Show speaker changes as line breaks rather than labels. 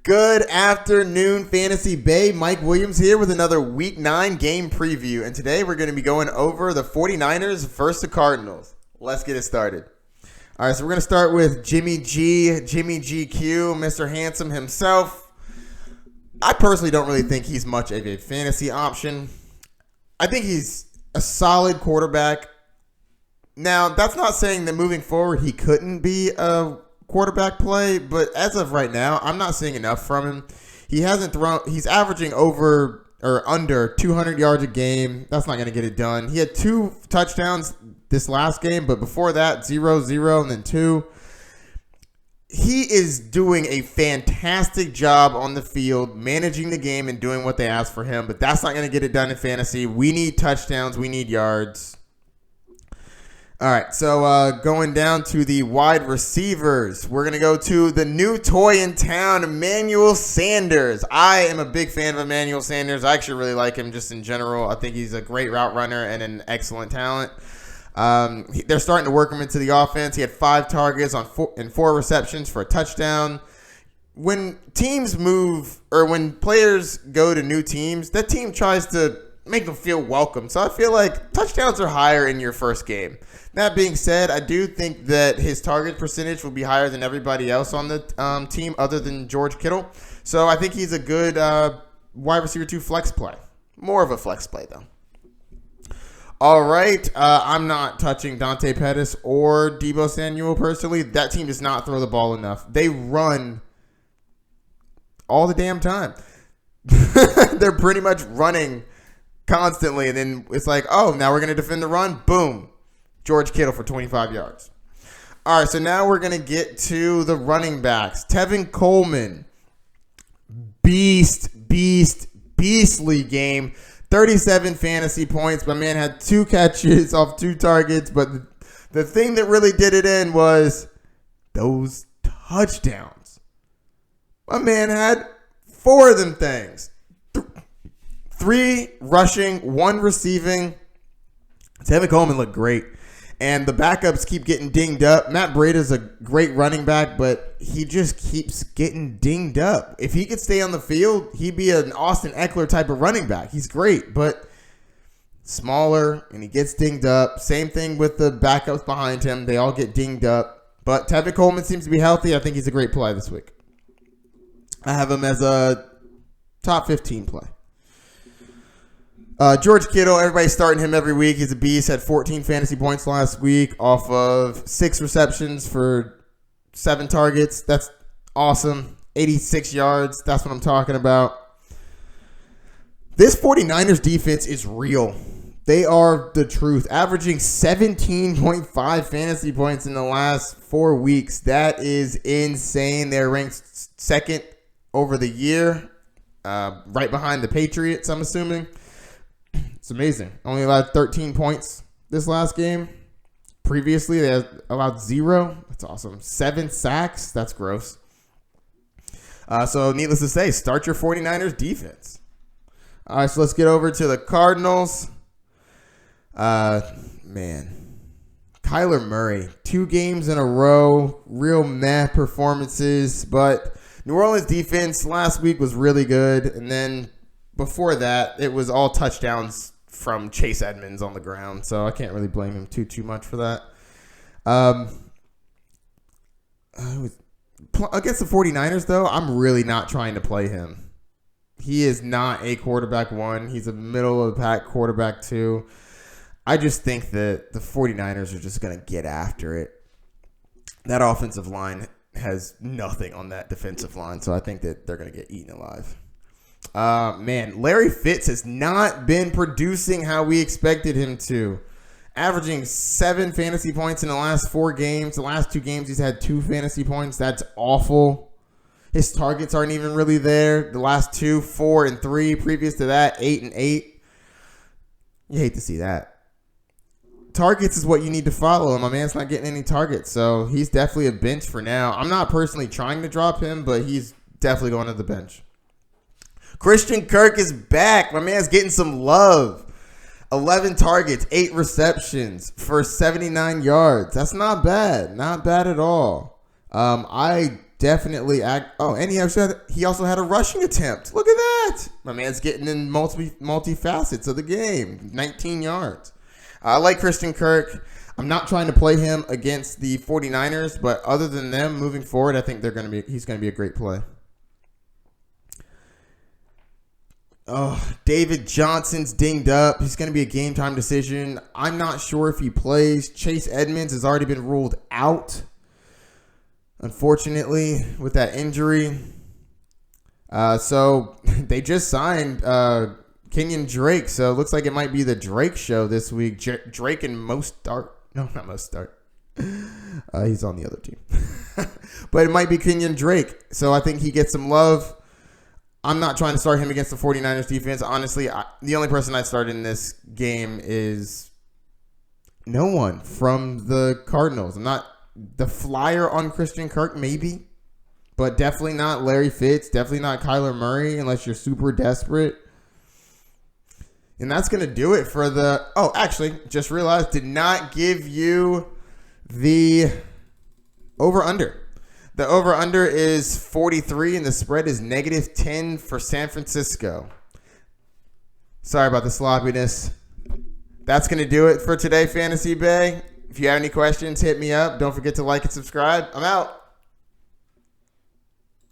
Good afternoon, Fantasy Bay. Mike Williams here with another Week 9 game preview. And today we're going to be going over the 49ers versus the Cardinals. Let's get it started. All right, so we're going to start with Jimmy GQ, Mr. Handsome himself. I personally don't really think he's much of a fantasy option. I think he's a solid quarterback. Now, that's not saying that moving forward he couldn't be a quarterback play, but as of right now, I'm not seeing enough from him. He's averaging over or under 200 yards a game. That's not going to get it done. He had 2 touchdowns this last game, but before that, 0, and then 2. He is doing a fantastic job on the field, managing the game and doing what they ask for him, but that's not going to get it done in fantasy. We need touchdowns. We need yards. All right, so going down to the wide receivers, we're going to go to the new toy in town, Emmanuel Sanders. I am a big fan of Emmanuel Sanders. I actually really like him just in general. I think he's a great route runner and an excellent talent. They're starting to work him into the offense. He had 5 targets and 4 receptions for a touchdown. When teams move or when players go to new teams, that team tries to make them feel welcome. So I feel like touchdowns are higher in your first game. That being said, I do think that his target percentage will be higher than everybody else on the team other than George Kittle. So I think he's a good wide receiver 2 flex play. More of a flex play, though. All right, I'm not touching Dante Pettis or Deebo Samuel personally. That team does not throw the ball enough. They run all the damn time. They're pretty much running constantly, and then it's like, oh, now we're going to defend the run. Boom. George Kittle for 25 yards. All right, so now we're going to get to the running backs. Tevin Coleman, beastly game. 37 fantasy points. My man had 2 catches off 2 targets, but the thing that really did it in was those touchdowns. My man had 4 of them things. 3 rushing, 1 receiving. Tevin Coleman looked great. And the backups keep getting dinged up. Matt Breida's a great running back, but he just keeps getting dinged up. If he could stay on the field, he'd be an Austin Eckler type of running back. He's great, but smaller, and he gets dinged up. Same thing with the backups behind him. They all get dinged up. But Tevin Coleman seems to be healthy. I think he's a great play this week. I have him as a top 15 play. George Kittle, everybody's starting him every week. He's a beast. Had 14 fantasy points last week off of 6 receptions for 7 targets. That's awesome. 86 yards. That's what I'm talking about. This 49ers defense is real. They are the truth. Averaging 17.5 fantasy points in the last 4 weeks. That is insane. They're ranked 2nd over the year, right behind the Patriots, I'm assuming. It's amazing. Only allowed 13 points this last game. Previously, they had allowed 0. That's awesome. 7 sacks. That's gross. So, needless to say, start your 49ers defense. All right, so let's get over to the Cardinals. Man. Kyler Murray. 2 games in a row. Real meh performances. But New Orleans defense last week was really good. And then before that, it was all touchdowns from Chase Edmonds on the ground, so I can't really blame him too much for that. Against the 49ers, though, I'm really not trying to play him. He is not a quarterback 1. He's a middle-of-the-pack quarterback 2. I just think that the 49ers are just going to get after it. That offensive line has nothing on that defensive line, so I think that they're going to get eaten alive. Man, Larry Fitz has not been producing how we expected him to. Averaging 7 fantasy points in the last 4 games. The last 2 games, he's had 2 fantasy points. That's awful. His targets aren't even really there. The last 2, 4, and 3. Previous to that, 8 and 8. You hate to see that. Targets is what you need to follow, and my man's not getting any targets, so he's definitely a bench for now. I'm not personally trying to drop him, but he's definitely going to the bench. Christian Kirk is back. My man's getting some love. 11 targets, 8 receptions for 79 yards. That's not bad. Not bad at all. I definitely and he also had a rushing attempt. Look at that. My man's getting in multi-facets of the game. 19 yards. I like Christian Kirk. I'm not trying to play him against the 49ers, but other than them moving forward, I think he's going to be a great play. Oh, David Johnson's dinged up. He's going to be a game time decision. I'm not sure if he plays. Chase Edmonds has already been ruled out, unfortunately, with that injury. So they just signed Kenyon Drake. So it looks like it might be the Drake show this week. Drake and Mostart. No, not Mostart. He's on the other team. But it might be Kenyon Drake. So I think he gets some love. I'm not trying to start him against the 49ers defense. Honestly, the only person I'd start in this game is no one from the Cardinals. I'm not the flyer on Christian Kirk, maybe, but definitely not Larry Fitz. Definitely not Kyler Murray unless you're super desperate. And that's going to do it for the... Oh, actually, just realized, did not give you the over-under. The over-under is 43, and the spread is -10 for San Francisco. Sorry about the sloppiness. That's going to do it for today, Fantasy Bay. If you have any questions, hit me up. Don't forget to like and subscribe. I'm out.